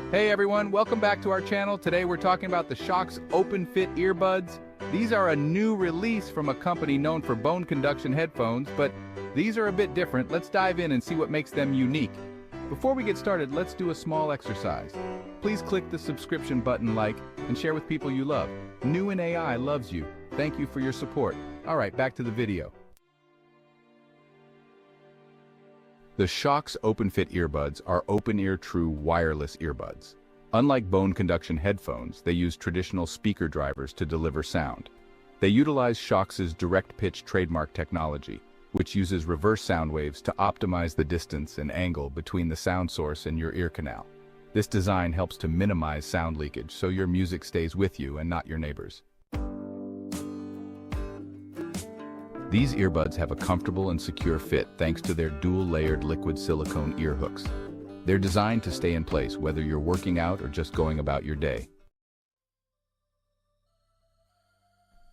Hey everyone, welcome back to our channel. Today we're talking about the Shokz OpenFit Earbuds. These are a new release from a company known for bone conduction headphones, but these are a bit different. Let's dive in and see what makes them unique. Before we get started, let's do a small exercise. Please click the subscription button, like, and share with people you love. New in AI loves you. Thank you for your support. Alright, back to the video. The Shokz OpenFit Earbuds are open-ear true wireless earbuds. Unlike bone conduction headphones, they use traditional speaker drivers to deliver sound. They utilize Shokz's DirectPitch trademark technology, which uses reverse sound waves to optimize the distance and angle between the sound source and your ear canal. This design helps to minimize sound leakage so your music stays with you and not your neighbors. These earbuds have a comfortable and secure fit thanks to their dual-layered liquid silicone ear hooks. They're designed to stay in place whether you're working out or just going about your day.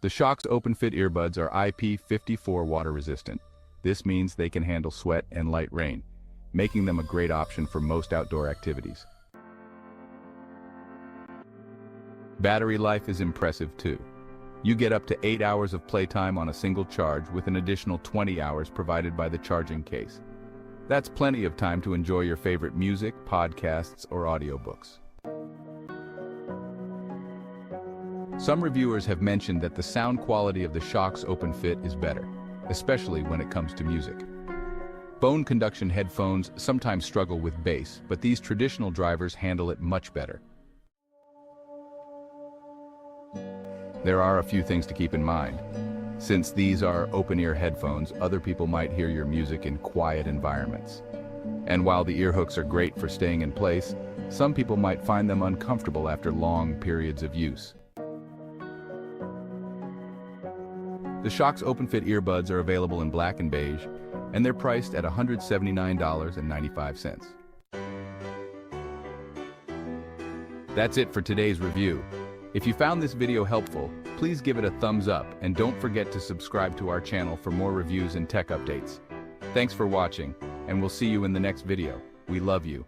The Shokz OpenFit earbuds are IP54 water resistant. This means they can handle sweat and light rain, making them a great option for most outdoor activities. Battery life is impressive too. You get up to 8 hours of playtime on a single charge with an additional 20 hours provided by the charging case. That's plenty of time to enjoy your favorite music, podcasts, or audiobooks. Some reviewers have mentioned that the sound quality of the Shokz OpenFit is better, especially when it comes to music. Bone conduction headphones sometimes struggle with bass, but these traditional drivers handle it much better. There are a few things to keep in mind. Since these are open-ear headphones, other people might hear your music in quiet environments. And while the ear hooks are great for staying in place, some people might find them uncomfortable after long periods of use. The Shokz OpenFit earbuds are available in black and beige, and they're priced at $179.95. That's it for today's review. If you found this video helpful, please give it a thumbs up and don't forget to subscribe to our channel for more reviews and tech updates. Thanks for watching, and we'll see you in the next video. We love you.